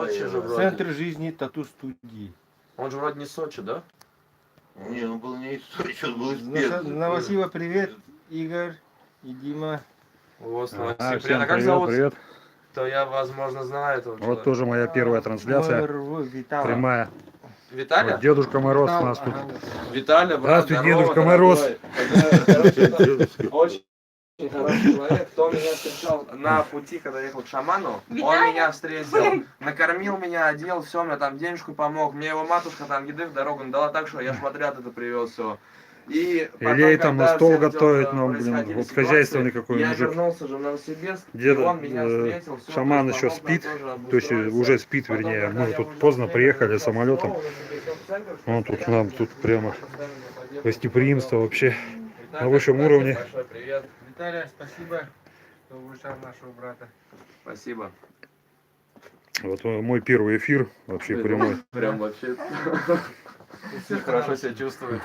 Сочи же вроде. Центр жизни тату-студии. Он же вроде не Сочи, да? Не, он был не из Сочи, он был из Пензы. Новосиба, привет. Игорь и Дима. Вот, Всем привет. А как привет, зовут? привет. То я, возможно, знаю этого Вот человека. тоже моя первая трансляция, Витала. прямая. Виталя? Вот Дедушка Мороз Витал, у нас тут. ага. Виталя, брат, Здравствуй, здорово, Дедушка дорогой. Мороз. Короче, очень хороший человек. Кто меня встречал на пути, когда ехал к шаману, он меня встретил, накормил меня, одел, все, мне там денежку помог. Мне его матушка там еды в дорогу дала, так что я шматрят это привез все. И потом, Илей там когда стол все это готовит, дело ну, блин, происходили вот ситуации, хозяйственный какой я мужик. вернулся же в Новосибирск, и Деда, он меня встретил, все, шаман то есть еще помог нам спит, тоже то есть обустроиться. уже спит, Потом, вернее. когда Мы я тут уже поздно на приехали время самолетом. снова уже в центр, что Он тут к стоял, нам, тут прямо постоянно гостеприимство вообще Итак, на высшем Виталий, уровне. большой привет. Виталий, спасибо, что вышел нашего брата. Спасибо. Вот мой первый эфир, вообще прямой. Прям вообще хорошо себя чувствует.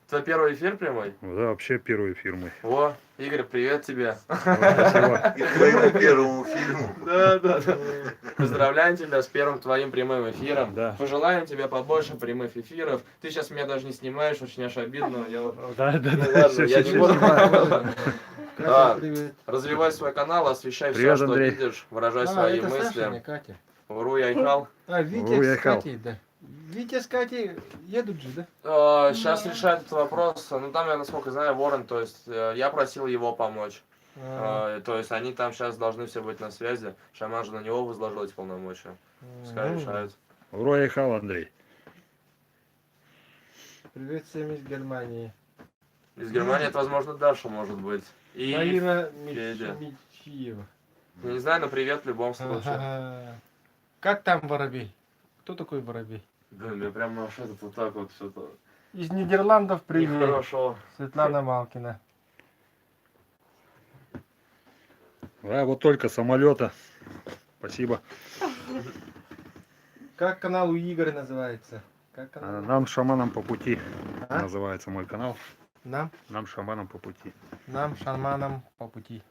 Твой первый эфир прямой? Да, вообще первый эфир мой. О, Игорь, привет тебе. Спасибо. И твоему первому фильму. Да. Поздравляем тебя с первым твоим прямым эфиром. Да. Пожелаем тебе побольше прямых эфиров. Ты сейчас меня даже не снимаешь, очень аж обидно. Я вот... Да, Ну ладно, я не буду. Катя, привет. Развивай свой канал, освещай все, Привет, что Андрей. видишь, выражай свои это Саша, не мысли. Катя. Уру, я играл. Витя Ой, с Айхал. Катей, да. Витя с Катей едут же, да? Сейчас решает этот вопрос. Ну там, я насколько знаю, Ворон, то есть я просил его помочь. То есть они там сейчас должны все быть на связи. Шаман же на него возложил эти полномочия. Пускай решают. Ура, ехал, Андрей. Привет всем из Германии. Из Германии это, возможно, Даша может быть. И Наира Федя. Мичиева. Я не знаю, но привет в любом случае. Ага. Как там воробей? Кто такой воробей? Блин, я прям аж этот вот так вот что-то Из Нидерландов привет. нехорошо. Светлана Малкина. А вот только самолета. Спасибо. Как канал у Игоря называется? Как канал? Нам с шаманом по пути А? называется мой канал. Нам? Нам с шаманом по пути. Нам, шаманам, по пути.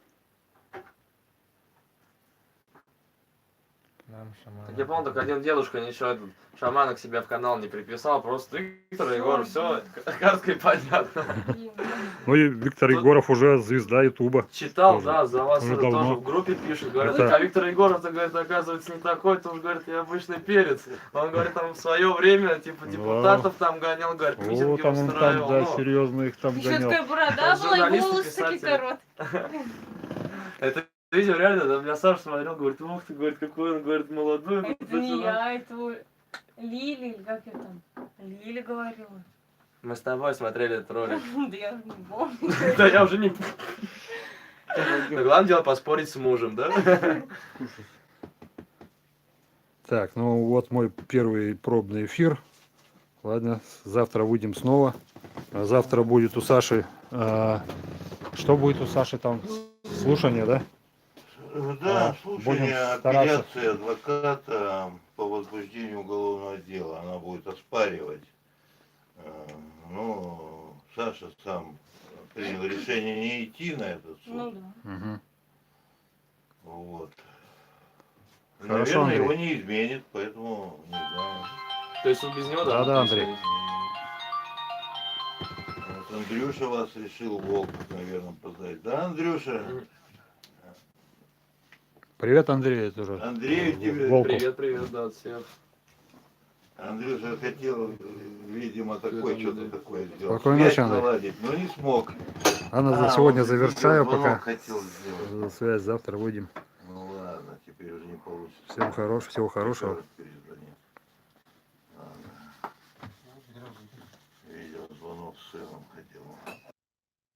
Нам, шаманам. Так я помню, только один дедушка ничего этот шамана к себе в канал не приписал, просто Виктор Егор, все, картка и понятно. Ну и Виктор Егоров уже звезда Ютуба. Читал, Тоже. да, за вас Уже это давно. тоже в группе пишут, говорят, Это- а Виктор Егоров-то, говорит, оказывается, не такой, то уж, говорит, я обычный перец. Он, говорит, там в свое время, типа, депутатов там гонял, говорит, О, митинги там он устраивал. там, да, ну, серьезно их там Еще гонял. такая борода была и Журналисты, волосы такие писатели. короткие. Это видео реально, да, меня Саша смотрел, говорит, ух ты, говорит, какой он, говорит, молодой. Это не я, это Лили, или как я там? Лили говорила. Мы с тобой смотрели этот ролик. Да я не помню. Да я уже не... Но главное дело поспорить с мужем, да? Так, ну вот мой первый пробный эфир. Ладно, завтра выйдем снова. А завтра будет у Саши... что будет у Саши там? Слушание, да? Да, будем слушание стараться. апелляции адвоката по возбуждению уголовного дела. Она будет оспаривать. Ну, Саша сам принял решение не идти на этот суд. Ну да. Угу. Вот. Хорошо, Наверное, Андрей. его не изменит, поэтому не знаю. То есть он без него, да? Да, Андрей. Вот Андрюша вас решил Волков, наверное, поздравить. Да, Андрюша? Привет, Андрей, тоже. Андрею тебе... Волков. Привет, да, от всех. Андрюша хотел, видимо, такое что-то такое сделать. Спокойной Связь ночи, Андрей. наладить, но не смог. Анна, сегодня он завершаю звонок пока. хотел сделать. За связь, завтра выйдем. Ну ладно, теперь уже не получится. Всем хорошего, всего хорошего. Еще раз перезвоню.